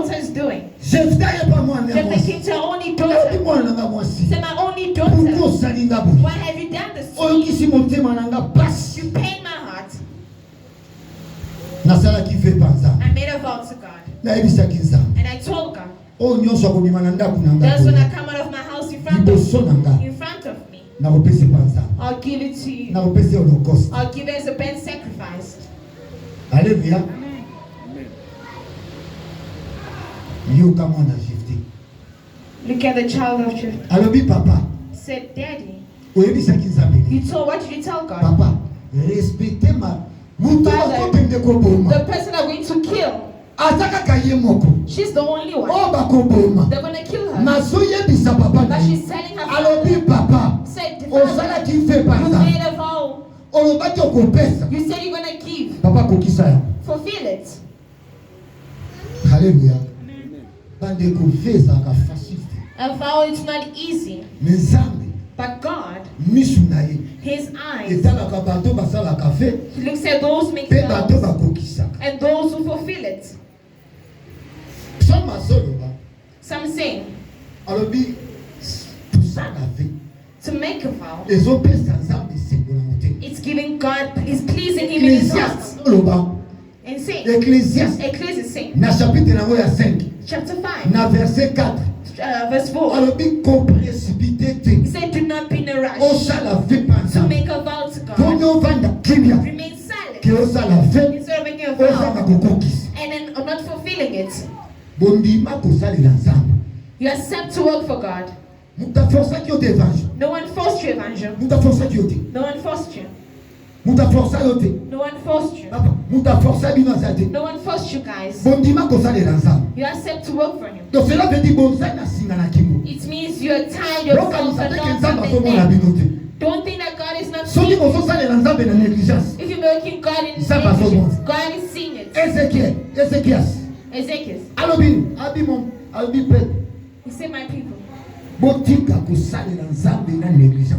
daughter is doing. Jephthah came to her only daughter. Said, my only daughter, why have you done this to me? You pain my heart. I made a vow to God. And I told God, those when I come out of my house in front of me, I'll give it to you. I'll give it as a burnt sacrifice. Hallelujah. Amen. You come on and shifting. Look at the child of Jephthah. Alobi papa. Said, Daddy. You told, what did you tell God? Papa, respectez ma. Father, the person I'm going to kill, she's the only one. They're going to kill her. But she's telling her father, said, Father, you made a vow. You said you're going to give. Fulfill it. Hallelujah. Amen. A vow is not easy. But God, His eyes, He looks at those who make vows and those who fulfill it. Some say, to make a vow, it's giving God, it's pleasing Him in His heart. And say, Ecclesiastes say, chapter 5, verse 4, he said, do not be in a rush to make a vow to God. Remain silent instead of making a vow and then not fulfilling it. You accept to work for God. No one forced you, Evangel. No one forced you. No one forced you. No one forced you guys. You accept to work for Him. It means you are tired yourself and not something there. Don't think that God is not seeing it. If you're working God in negligence, God is seeing it. Ezekiel. He said, my people,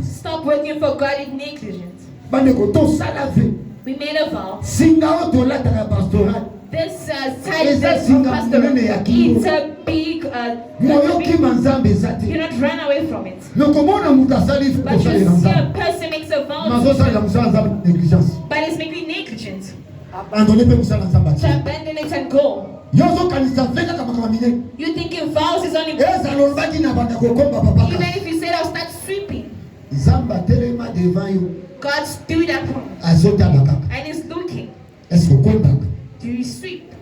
stop working for God in negligence. We made a vow. This title of pastor, it's a big, you not run away from it. But you see a person makes a vow, but it's making negligent. To abandon it and go. You thinking vows is only even if you said I'll start sweeping. God stood up and is looking. Do you sweep?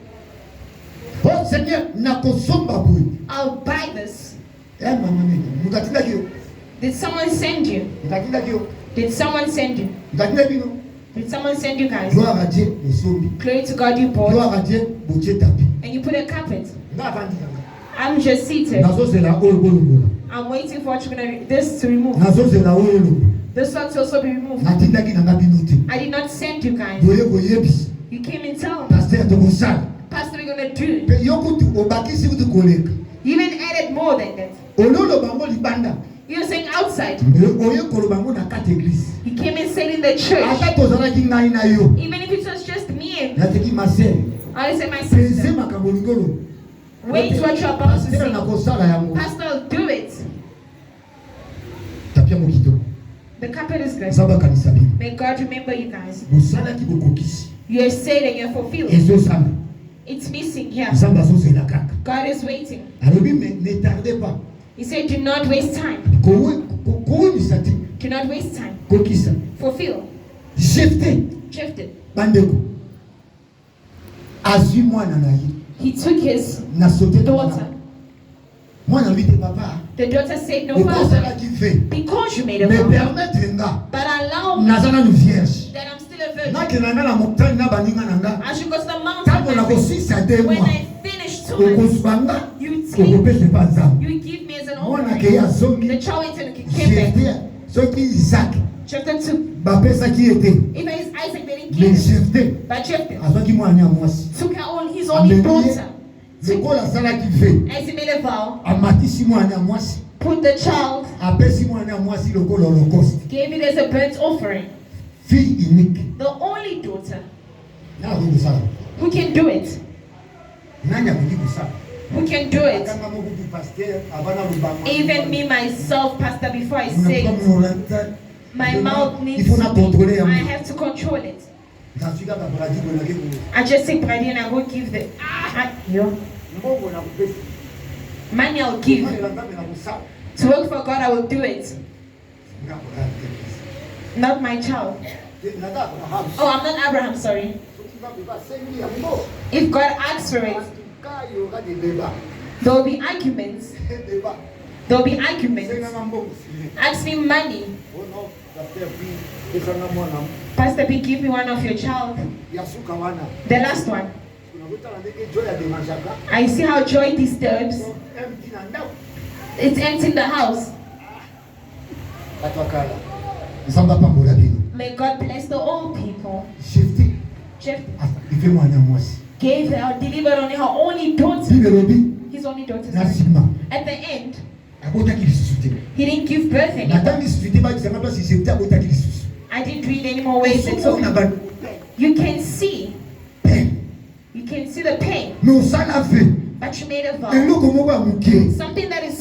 I'll buy this. Did someone send you? Did someone send you? Did someone send you guys? Glory to God, you bought. And you put a carpet. I'm just seated. I'm waiting for this to remove. This one to also be removed. I did not send you guys. You came and told me, Pastor, we're going to do it. You even added more than that. You're saying outside. You came and said in the church. Even if it was just me and I said, my sister, wait what you're about to say. Pastor, I'll do it. The carpet is good. May God remember you guys. You have said and you have fulfilled. It's missing here. God is waiting. He said, do not waste time. Do not waste time. Fulfill. Shifted. He took his daughter. The daughter said, no, Father, because you made a vow, but allow me that I'm still a virgin. I should go to the mountain when I finish 2 months. You give me as an offering. The child came back. Chapter 2. Even his Isaac didn't give him. But Jephthah took his only daughter. As he made a vow, put the child, gave it as a burnt offering. The only daughter. Who can do it? Who can do it. Even me myself, Pastor, before I say it, my mouth needs to be, I have to control it. I just say Brady and I will give the money I'll give. To work for God, I will do it. Not my child. Oh, I'm not Abraham, sorry. If God asks for it, there will be arguments. There will be arguments. Ask me money. Pastor B, give me one of your child. The last one. I see how joy disturbs. It's empty in the house. May God bless the old people. Jeff gave her, delivered only her only daughter. His only daughter. At the end, he didn't give birth anymore. I didn't read any more ways. You can see. You can see the pain. But you made a vow. Something that is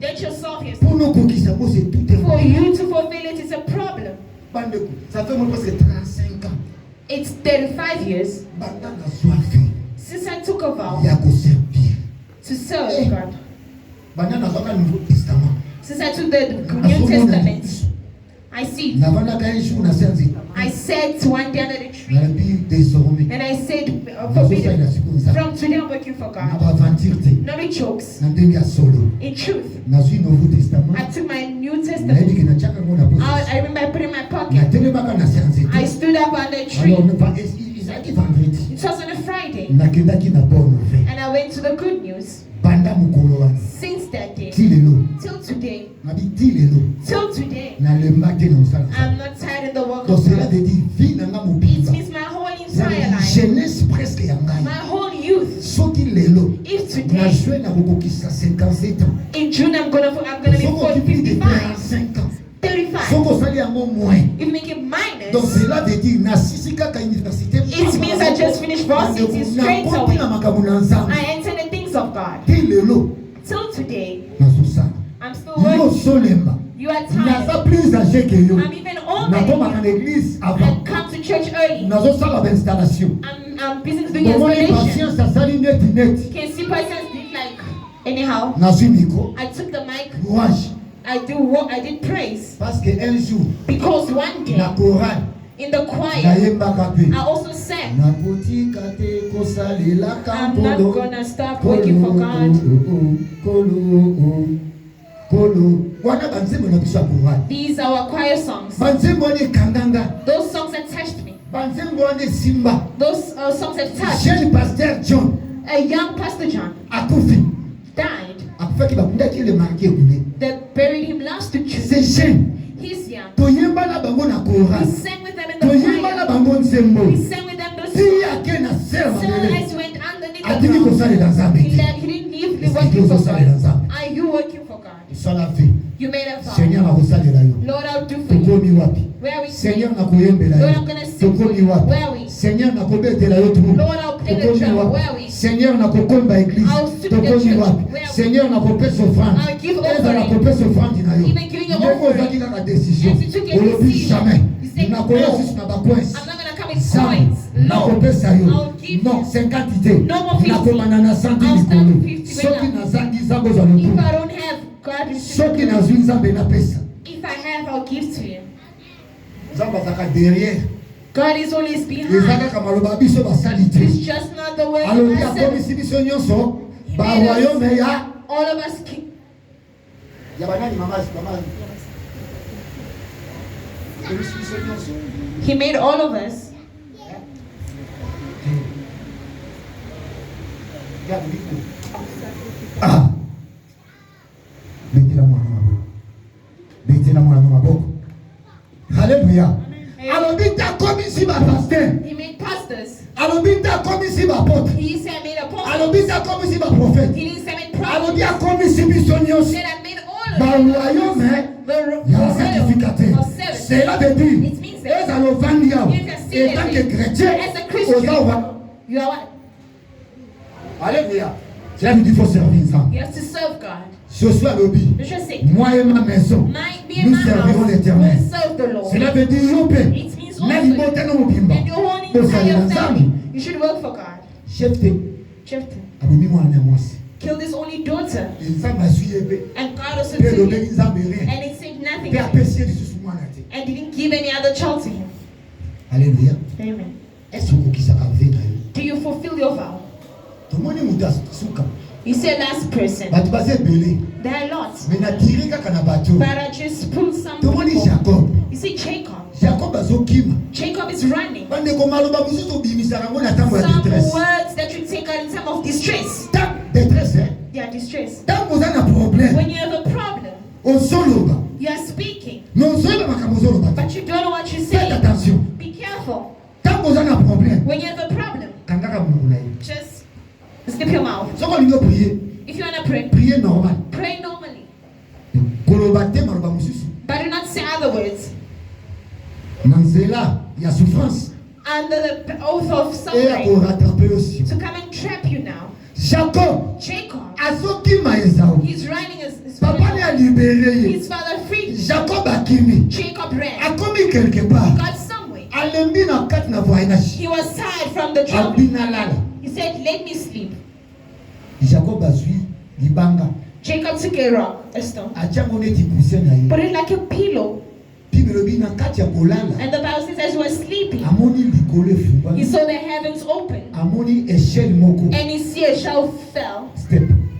that yourself is. For you to fulfill it is a problem. It's 35 years since I took a vow to serve God. Since I took the New Testament, I see. I said one day under the tree, and I said, from today I'm working for God. No jokes. In truth, I took my New Testament. I remember I put it in my pocket. I stood up under a tree. It was on a Friday, and I went to the good news. Since that day, till today, I'm not tired in the work of God. It means my whole entire life, my whole youth. If today, in June, I'm gonna be 55. 35. If you make it minus, it means I just finished varsity straight away. I enter the things of God. Till today, I'm still working. You are tired. I'm even older. I come to church early. I'm busy doing installation. You can see persons did like anyhow. I took the mic. I did praise. Because one day in the choir I also sang, I'm not gonna stop working for God. These are our choir songs. Those songs that touched me. Those songs that touched a young Pastor John died. They buried him last week. He's young. He sang with them in the choir. He sang with them those songs. Sunlight went underneath the ground. He didn't leave working for God. Are you working for God? You made a vow. Lord, I'll do for you. Where are we singing? Lord, I'm going to sing for you. Where are we? Lord, I'll play the drum. Where are we? I'll sweep the church. Where are we? I'll give offering. Even giving your offering. As you took a decision, you said, no, I'm not going to come with coins. No, I'll give you. No more 50. I'll start with 50 right now. If I don't have, God will send me. If I have, I'll give to you. God is always behind. It's just not the way He made us. All of us. He made all of us. Hallelujah. He made pastors. He said I made apostles. He didn't say I made prophets. He said I made all of them. The it means that as a Christian, you are what? Hallelujah. Cela veut dire qu'il faut servir ensemble. You have to serve God. Ce soir, lobby. Je sais. Moi et ma maison, nous servirons l'Éternel. Cela veut dire It means also that you should work for God. Jephthah killed his only daughter. And God also took him. And it said nothing to him. And didn't give any other child to him. Alléluia. Amen. Est-ce que vous Do you fulfill your vow? You said last person. There are lots. But I just pulled some people. You see Jacob. Jacob is running. Some words that you take out in time of distress. They are distress. When you have a problem, you are speaking. But you don't know what you say. Be careful. When you have a problem, just snip your mouth. If you want to pray, pray normally. But do not say other words. Under the oath of suffering to come and trap you now. Jacob, he's running his father. His father freed him. Jacob ran. He got somewhere. He was tired from the journey. He said, let me sleep. Jacob took a rock, a stone, put it like a pillow. And the Bible says as he was sleeping, he saw the heavens open. And he see a shelf fell.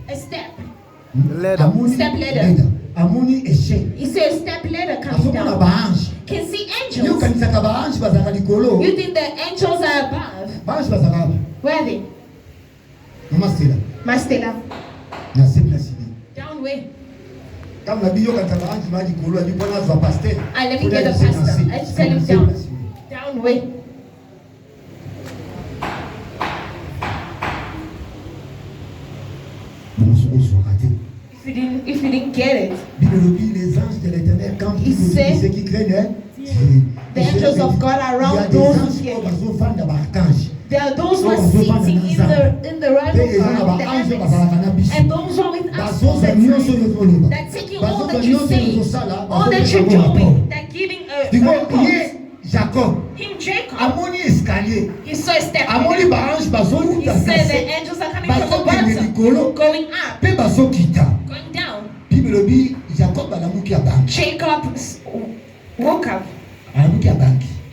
A step. Step ladder. He said a step ladder coming down. Can see angels. You think the angels are above? Where are they? Mastela. Down where? Let me get the pastor. I tell him down. Down way. If you didn't get it, he said the angels of God are around those who get it. There are those who are sitting in the right of God, the heavens, and those who are with us all the time. They're taking all that you say, all that you're doing. They're giving a report. Him Jacob, he saw a step. He said the angels are coming from the bottom, going up, going down. Jacob woke up.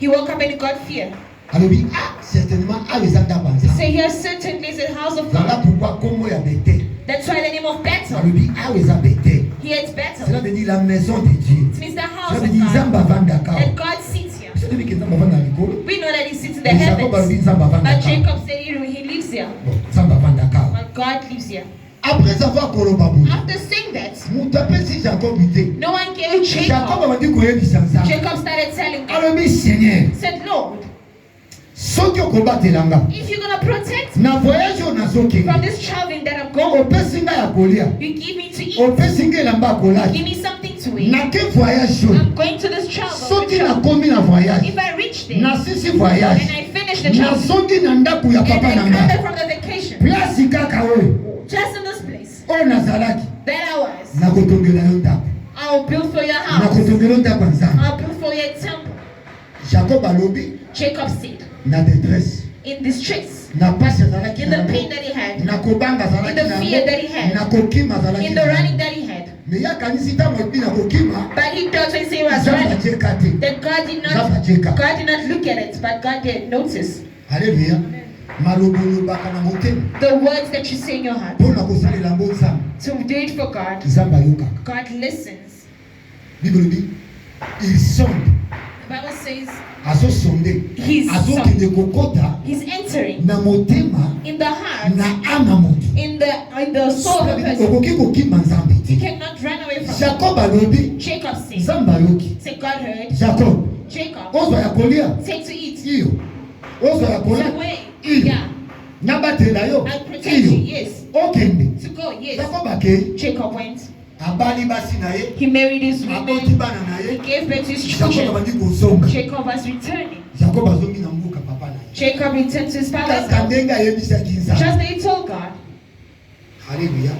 He woke up and he got fear. He said, here certainly is a house of God. That's why the name of Bethel. He hates Bethel. It means the house of God. That God sits here. We know that he sits in the heavens. But Jacob said he lives here. But God lives here. After saying that, no one gave Jacob. Jacob started telling God. He said, Lord, if you're going to protect me from this traveling that I'm going, you give me to eat, you give me something to eat. I'm going to this travel. If I reach there and I finish the travel and I come back from the vacation, just in this place that I was, I'll build for your house, I'll build for your temple. Jacob said, in distress, in the pain that he had, in the fear that he had, in the running that he had. But he thought when he was running that God did not look at it, but God did notice. Hallelujah. The words that you say in your heart to do it for God, God listens. The Bible says He's entering in the heart, in the soul of the person. He cannot run away from it. Jacob said, God heard. Jacob, take to eat. Away. Yeah. I'll protect you. Yes. To go. Yes. Jacob went. He married his woman. He gave birth to his children. Jacob was returning. Jacob returned to his father's house. Just as he told God. Alléluia.